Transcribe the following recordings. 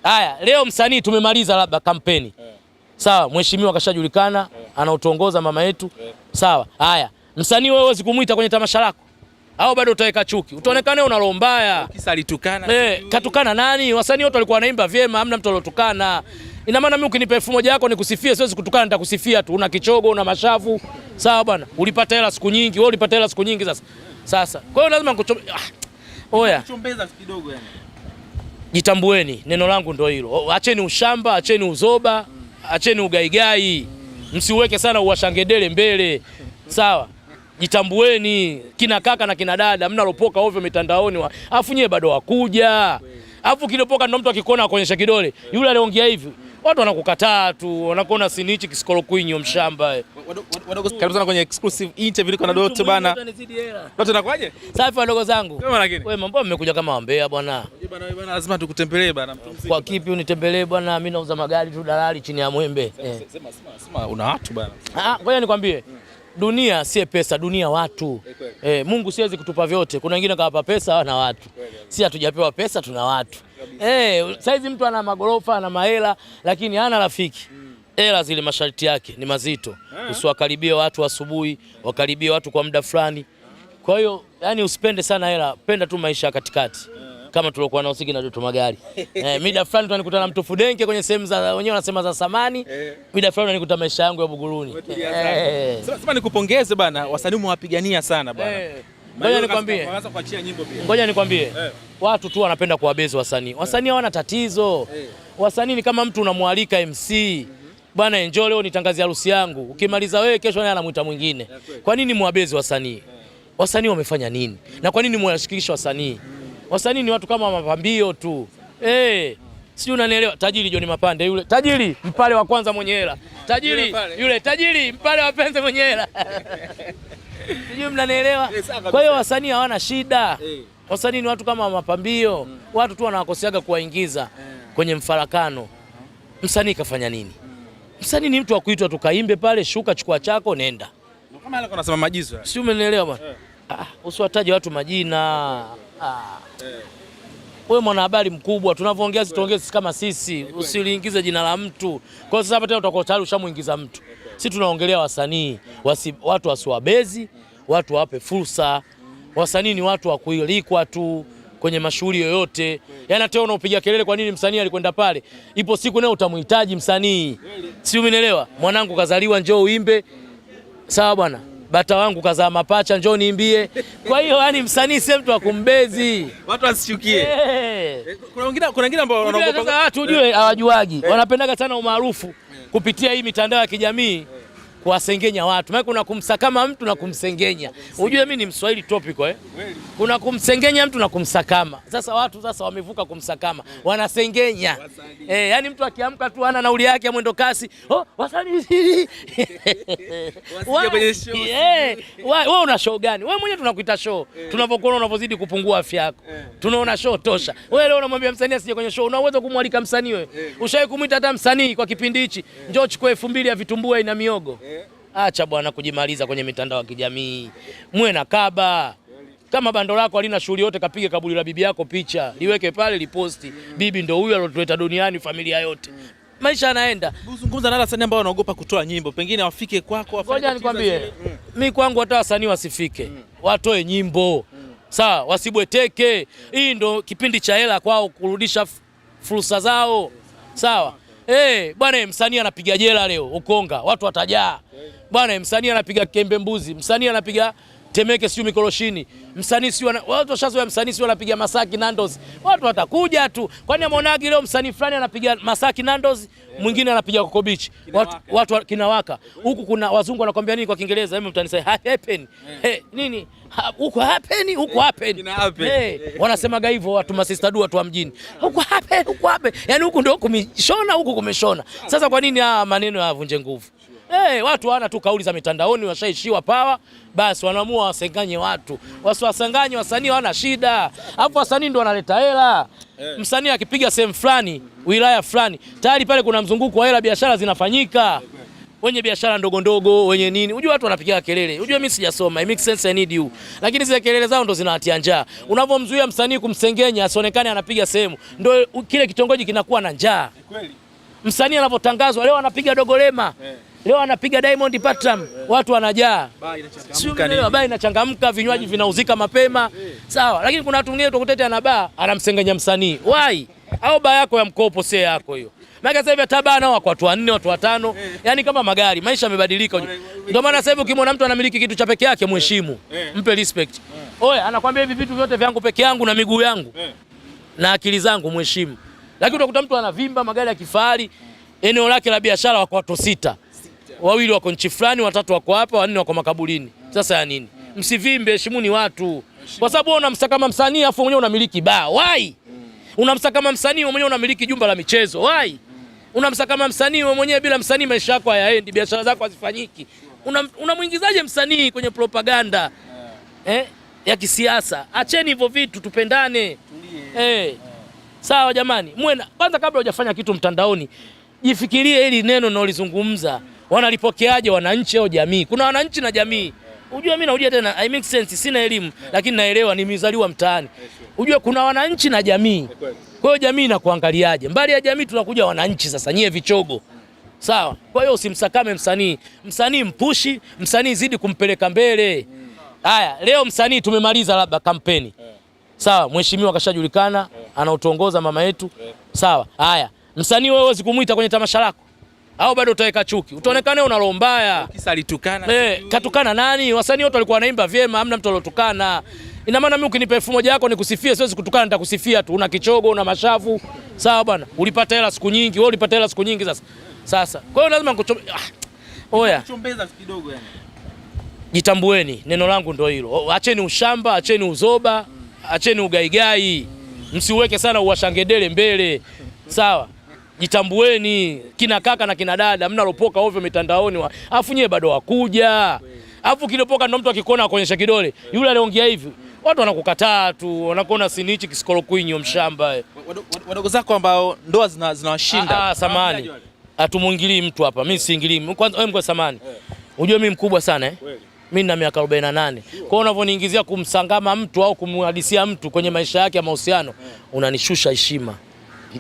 Haya, leo msanii tumemaliza labda kampeni. Sawa, mheshimiwa kashajulikana, anautongoza mama yetu. Sawa. Haya, msanii wewe huwezi kumuita kwenye tamasha lako. Au bado utaweka chuki? Utaonekana una roho mbaya. Kisa alitukana. Katukana nani? Wasanii wote walikuwa wanaimba vyema, hamna mtu alotukana. Ina maana mimi ukinipa 1000 yako nikusifie, siwezi kutukana, nitakusifia tu. Una kichogo, una mashavu. Sawa bwana. Ulipata hela siku nyingi, wewe ulipata hela siku nyingi sasa. Kwa hiyo lazima oya. Kuchombeza kidogo yani. Jitambueni, neno langu ndio hilo. Acheni ushamba, acheni uzoba, acheni ugaigai. Msiuweke sana uwashangedele mbele. Sawa? Jitambueni, kina kaka na kina dada, mnalopoka ovyo mitandaoni. Alafu nyewe bado wakuja. Alafu kilopoka ndo mtu akikuona akuonyesha kidole. Yule aliongea hivi. Watu wanakukataa tu, wanakuona sinichi kisikolo kwinyo mshamba. Karibu sana kwenye exclusive interview liko na Doto bana. Doto nakwaje? Safi wadogo zangu. Kama lakini. Wewe mambo mmekuja kama wambea bwana. Bwana lazima tukutembelee bana. Kwa kipi unitembelee bwana? Mimi nauza magari tu dalali chini ya mwembe. Sema una watu bana. Ngoja nikwambie. Dunia si pesa, dunia watu. Mungu siwezi kutupa vyote. Kuna wengine kawapa pesa wana watu. Si hatujapewa pesa, tuna watu. Saizi mtu ana magorofa, ana mahela, lakini hana rafiki. Hela zile masharti yake ni mazito. Usiwakaribie watu asubuhi, wakaribie watu kwa muda fulani. Kwa hiyo yani usipende sana hela, penda tu maisha katikati. Kama tulikuwa na usiki na Doto Magari. Mida fulani tunanikutana mtu Fudenke kwenye sehemu za wenyewe wanasema za samani. Mida fulani nikuta maisha yangu ya Buguruni. Sasa nikupongeze bana, wasanii mwapigania sana bana. Ngoja nikwambie. Wanaanza kuachia nyimbo pia. Ngoja nikwambie. Watu tu wanapenda kuwabezi wasanii. Wasanii hawana tatizo. Wasanii ni kama mtu unamwalika MC. Bwana enjoy leo nitangazia harusi yangu. Ukimaliza wewe kesho naye anamuita mwingine. Kwa nini muwabezi wasanii? Wasanii wamefanya nini? Na kwa nini mwashikisha wasanii? Wasanii ni watu kama mapambio tu. Sio unanielewa? Tajiri John Mapande yule. Tajiri mpale wa kwanza mwenye hela. Tajiri yule tajiri mpale wa penzi mwenye hela. Sijui mnanielewa? Kwa hiyo wasanii hawana shida. Wasanii ni watu kama mapambio. Watu tu wanawakoseaga kuwaingiza kwenye mfarakano. Msanii kafanya nini? Msanii ni mtu wa kuitwa tukaimbe pale, shuka chukua chako nenda. Kama yale unasema majizo. Sio umenielewa bwana? Usiwataje watu majina. Wewe mwanahabari mkubwa, tunavyoongea tuongee kama sisi, usiliingize jina la mtu. Kwa hiyo sasa hapa tena utakuwa tayari ushamuingiza mtu. Sisi tunaongelea wasanii, watu wasiwabezi, watu wape fursa. Wasanii ni watu wa kuilikwa tu kwenye mashughuli yoyote. Yaani hata unapiga kelele kwa nini msanii alikwenda pale? Ipo siku naye utamhitaji msanii. Si umenielewa? Mwanangu kazaliwa njoo uimbe. Sawa bwana. Bata wangu kazaa mapacha njoo niimbie. Kwa hiyo yani msanii si mtu wa kumbezi. Watu wasichukie. Kuna wengine ambao wanaogopa watu ujue hawajuagi. Wanapendaga sana umaarufu kupitia hii mitandao ya kijamii kuwasengenya watu. Maana kuna kumsakama mtu na kumsengenya. Ujue mimi ni Mswahili topical Kuna kumsengenya mtu na kumsakama. Sasa watu wamevuka kumsakama. Wanasengenya. Yani mtu akiamka tu ana nauli yake ya mwendo kasi. Wasanii. Wewe una show gani? Wewe mwenyewe tunakuita show. Tunapokuona unapozidi kupungua afya yako. Tunaona show tosha. Wewe leo unamwambia msanii asije kwenye show. Una uwezo kumwalika msanii wewe? Ushawahi kumuita hata msanii kwa kipindi hichi? Njoo chukue 2000 ya vitumbua ina miogo. Acha bwana kujimaliza kwenye mitandao ya kijamii. Muwe na kaba. Kama bando lako halina shughuli yote kapige kaburi la bibi yako picha. Liweke pale liposti. Bibi ndio huyu alotuleta duniani familia yote. Maisha yanaenda. Uzungumza na wasanii ambao wanaogopa kutoa nyimbo. Pengine wafike kwako Ngoja nikwambie. Mimi kwangu hata wasanii wasifike. Watoe nyimbo. Sawa, wasibweteke. Hii ndo kipindi cha hela kwao kurudisha fursa zao. Sawa. Bwana msanii anapiga jela leo Ukonga, watu watajaa. Bwana msanii anapiga Kembe Mbuzi, msanii anapiga Temeke sio Mikoroshini. Msanii sio watu washazoea msanii sio anapiga Masaki Nando's. Watu watakuja tu. Kwani ameonagi leo msanii fulani anapiga Masaki Nando's, mwingine anapiga Coco Beach. Watu kinawaka. Huku kuna wazungu wanakuambia nini kwa Kiingereza? Hebu mtanisema happen. Nini? Huko happen, huko happen. Wanasemaga hivyo watu masista du watu wa mjini. Huko happen, huko happen. Yaani huku ndio kumeshona, huku kumeshona. Sasa kwa nini haya maneno yavunje nguvu? Watu hawana tu kauli za mitandaoni, washaishiwa power, basi wanaamua wasenganye watu. Wasiwasanganye wasanii, hawana shida. Hapo wasanii ndio wanaleta hela. Msanii akipiga sehemu fulani, wilaya fulani, tayari pale kuna mzunguko wa hela, biashara zinafanyika. wenye biashara ndogo ndogo, wenye nini. Unajua watu wanapiga kelele. Unajua mimi sijasoma, it makes sense, I need you. Lakini zile kelele zao ndo zinawatia njaa. Unavomzuia msanii kumsengenya asionekane anapiga sehemu, ndio kile kitongoji kinakuwa na njaa. Kweli. Msanii anapotangazwa leo anapiga Dogolema. Leo anapiga Diamond Platinum, watu wanajaa. Baa inachangamka, vinywaji vinauzika mapema. Sawa, lakini kuna watu wengine utakutetea na baa anamsengenya msanii. Why? Au baa yako ya mkopo sio yako hiyo. Maana sasa hivi tabaa nao watu 4, watu 5, yani kama magari, maisha yamebadilika. Ndio maana sasa hivi ukimwona mtu anamiliki kitu cha peke yake mheshimu, mpe respect. Oye, anakuambia hivi vitu vyote vyangu peke yangu na miguu yangu na akili zangu mheshimu. Lakini utakuta mtu anavimba magari ya kifahari, eneo lake la biashara wako watu 6. 2 wako nchi fulani, 3 wako hapa, 4 wako makaburini. Sasa ya nini? Msivimbe, heshimuni watu. Kwa sababu unamsaka kama msanii afu mwenyewe unamiliki baa. Why? Unamsaka kama msanii mwenyewe unamiliki jumba la michezo. Why? Unamsaka kama msanii mwenyewe bila msanii maisha yako hayaendi, biashara zako hazifanyiki. Unamuingizaje msanii kwenye propaganda ya kisiasa? Acheni hivyo vitu, tupendane. Sawa jamani. Kwanza kabla hujafanya kitu mtandaoni, jifikirie hili neno unalozungumza wanalipokeaje wananchi au jamii. Kuna wananchi na jamii. Unajua mimi narudia tena, I make sense, sina elimu lakini naelewa, nimezaliwa mtaani. Unajua kuna wananchi na jamii. Kwa hiyo jamii inakuangaliaje? Mbali ya jamii tunakuja wananchi sasa, nyie vichogo. Sawa? Kwa hiyo usimsakame msanii. Msanii mpushi, msanii zidi kumpeleka mbele. Haya, leo msanii tumemaliza labda kampeni. Sawa, mheshimiwa kashajulikana, anautongoza mama yetu. Sawa. Haya, msanii wewe huwezi kumuita kwenye tamasha lako. Au bado utaweka chuki? Utaonekana una roho mbaya. Kisa alitukana. Katukana nani? Wasanii wote walikuwa wanaimba vyema, hamna mtu alotukana. Ina maana mimi ukinipa 1000 yako nikusifie, siwezi kutukana, nitakusifia tu. Una kichogo, una mashavu. Sawa bwana. Ulipata hela siku nyingi, wewe ulipata hela siku nyingi sasa. Kwa hiyo lazima oya. Kuchombeza kidogo yani. Jitambueni, neno langu ndio hilo. Acheni ushamba, acheni uzoba, acheni ugaigai. Msiweke sana uwashangedele mbele. Sawa? Jitambueni, kina kaka na kina dada, mnalopoka ovyo mitandaoni. Afu nyewe bado wakuja. Afu kilopoka ndo mtu akikuona akuonyesha kidole. Yule aliongea hivi. Watu wanakukataa tu, wanakuona sinichi kisikolo kwinyo mshamba. Wadogo zako ambao ndoa zinawashinda. Samani. Hatumuingilii mtu hapa. Mimi siingilii. Kwanza wewe mko samani. Unajua mimi mkubwa sana Mimi na miaka 48. Kwa hiyo unavyoniingizia kumsangama mtu au kumhadisia mtu kwenye maisha yake ya mahusiano, unanishusha heshima.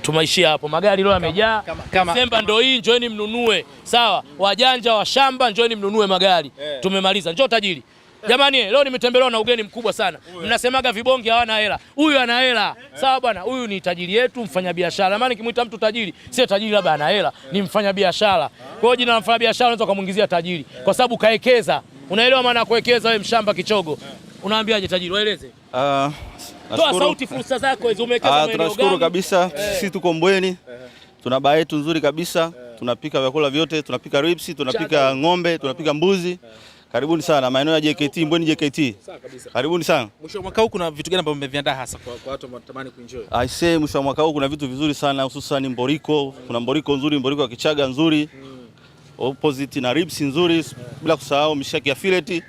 Tumaishia hapo. Magari leo yamejaa. Desemba ndio hii, njoeni mnunue. Sawa? Wajanja wa shamba, njoeni mnunue magari. Tumemaliza. Njoo tajiri. Jamani, leo nimetembelewa na ugeni mkubwa sana. Mnasemaga vibonge hawana hela. Huyu ana hela. Sawa bwana, huyu ni tajiri yetu, mfanyabiashara. Maana nikimuita mtu tajiri, sio tajiri labda ana hela, ni mfanyabiashara. Kwa hiyo jina la mfanyabiashara unaweza kumuingizia tajiri kwa sababu kaekeza. Unaelewa maana ya kuwekeza wewe mshamba kichogo? Unaambiaje tajiri? Waeleze. Toa sauti, fursa zako hizo umewekeza maeneo gani? Tunashukuru kabisa. Sisi tuko Mbweni. Tuna baa yetu nzuri kabisa. Tunapika vyakula vyote, tunapika ribs, tunapika ng'ombe, tunapika mbuzi. Karibuni sana maeneo ya JKT, Mbweni JKT. Karibuni sana. Mwisho wa mwaka huu kuna vitu gani ambavyo mmeviandaa hasa kwa watu wanatamani kuenjoy? I say mwisho wa mwaka huu kuna vitu vizuri sana, hususan mboriko. Kuna mboriko nzuri, mboriko wa Kichaga nzuri. Opposite na ribs nzuri, bila kusahau mishaki ya fileti,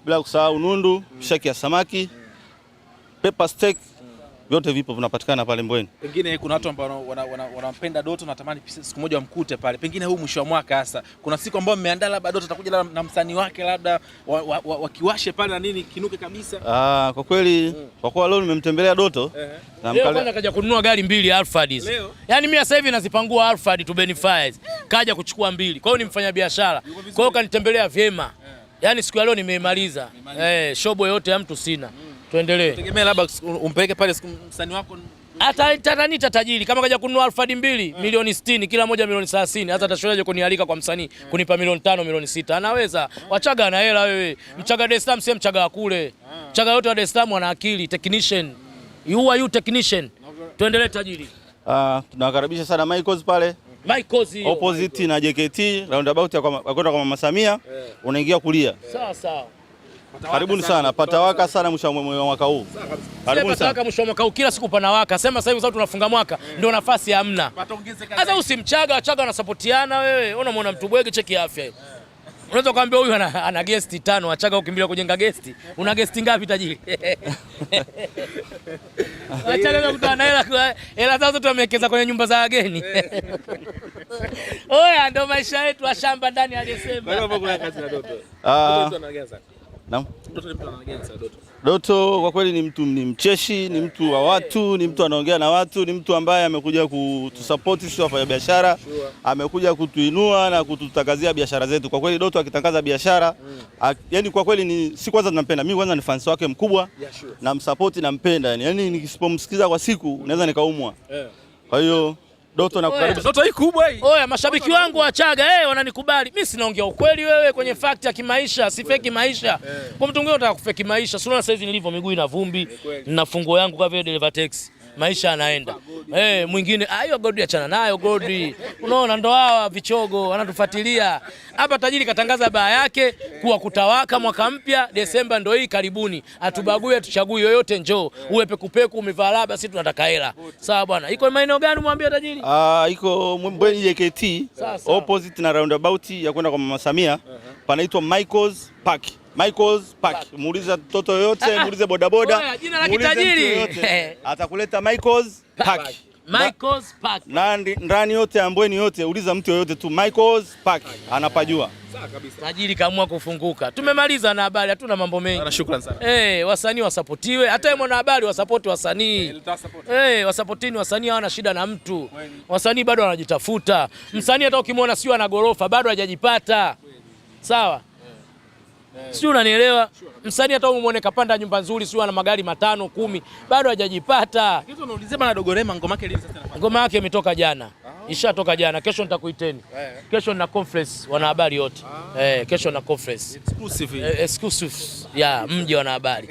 bila kusahau nundu, mishaki ya samaki, pepper steak, vyote vipo vinapatikana pale Mbweni. Pengine kuna watu ambao wanampenda Doto na natamani siku moja wamkute pale. Pengine huu mwisho wa mwaka hasa kuna siku ambayo mmeandaa labda Doto atakuja na msanii wake labda wakiwashe pale na nini kinuke kabisa. Kwa kweli kwa kuwa leo nimemtembelea Doto na mkala kaja kununua gari 2 Alphard. Yaani mimi sasa hivi nazipangua Alphard to Benefice. Kaja kuchukua 2. Kwa hiyo ni mfanyabiashara. Kwa hiyo kanitembelea vyema. Yaani siku ya leo nimeimaliza. Shobo yote ya mtu sina. Tuendelee. Tegemea labda umpeleke pale msanii wako atanita tajiri kama kaja kununua Alphard 2 milioni 60, kila moja milioni 30. Hata atasholeje kunialika kwa msanii kunipa milioni 5 milioni 6? Anaweza. Wachaga ana hela wewe. Mchaga Dar es Salaam si mchaga wa kule. Mchaga yote wa Dar es Salaam ana akili, technician. You technician. Tuendelee tajiri. Tunakaribisha sana Michaels pale. Michaels opposite na JKT roundabout ya kwenda kwa Mama Samia, unaingia kulia. Sawa. Karibuni sana, patawaka sana mwisho wa mwaka huu. Karibuni sana. Patawaka mwisho wa mwaka huu, kila siku panawaka. Sema sasa hivi sababu tunafunga mwaka ndio nafasi hamna. Sasa usimchaga, wachaga wanasapotiana wewe. Unamwona mtu bwege, cheki afya hiyo. Unaweza kuambia huyu ana guest 5, Wachaga ukimbilia kujenga guest. Una guest ngapi tajiri? Wachaga kukutana na hela zao zote wamewekeza kwenye nyumba za wageni. Oya, ndio maisha yetu ya shamba ndani ya Desemba. Bado hapo kuna kazi na Doto. Doto anaanza. Naam. Doto ni mtu anaanza Doto. Doto kwa kweli ni mcheshi, ni mtu wa watu, ni mtu anaongea na watu, ni mtu ambaye amekuja kutusupport sisi wafanyabiashara, amekuja kutuinua na kututangazia biashara zetu. Kwa kweli Doto akitangaza biashara, yani kwa kweli si kwanza tunampenda. Mimi kwanza ni fans wake mkubwa, na msupport nampenda. Yani nikisipomsikiza kwa siku naweza nikaumwa. Kwa hiyo Doto nakukaribu. Doto hii kubwa hii. Oya, mashabiki wangu Wachaga wananikubali. Mimi sinaongea ukweli wewe kwenye fact ya kimaisha, si fake maisha. Kwa mtu mwingine unataka kufake maisha. Sio sasa hivi nilivyo miguu ina vumbi, na fungo yangu kama vile deliver taxi. Maisha yanaenda. Mwingine hiyo Godi achana nayo Godi. Unaona ndo hawa vichogo wanatufuatilia. Hapa tajiri katangaza baa yake kuwa kutawaka mwaka mpya Desemba ndo hii karibuni. Atubague atuchague yoyote njoo. Uwe pekupeku umevaa laba sisi tunataka hela. Sawa bwana. Iko maeneo gani mwambie tajiri? Iko Mbweni JKT opposite na roundabout ya kwenda kwa Mama Samia. Panaitwa Michael's Park. Michael's Park. Muulize mtoto yote, muulize bodaboda. Jina la kitajiri. Atakuleta Michael's Park. Michael's Park. Ndani yote Ambweni yote uliza mtu yoyote tu Michael's Park anapajua. Sawa kabisa. Tajiri kaamua kufunguka. Tumemaliza na habari, hatuna mambo mengi. Shukrani sana. Wasanii wasapotiwe, hata mwana habari wasapoti wasanii. Wasapotini wasanii, hawana shida na mtu. Wasanii bado wanajitafuta. Msanii hata ukimwona sio ana gorofa bado hajajipata. Sawa? Sio, unanielewa? Msanii hata umuone kapanda nyumba nzuri, sio ana magari 5, 10, bado hajajipata. Kitu unaulizia bana Dogo Rema ngoma yake lini sasa inafanya? Ngoma yake imetoka jana. Ishatoka jana. Kesho nitakuiteni. Kesho na conference wana habari wote. Kesho na conference. Exclusive ya mji wana habari.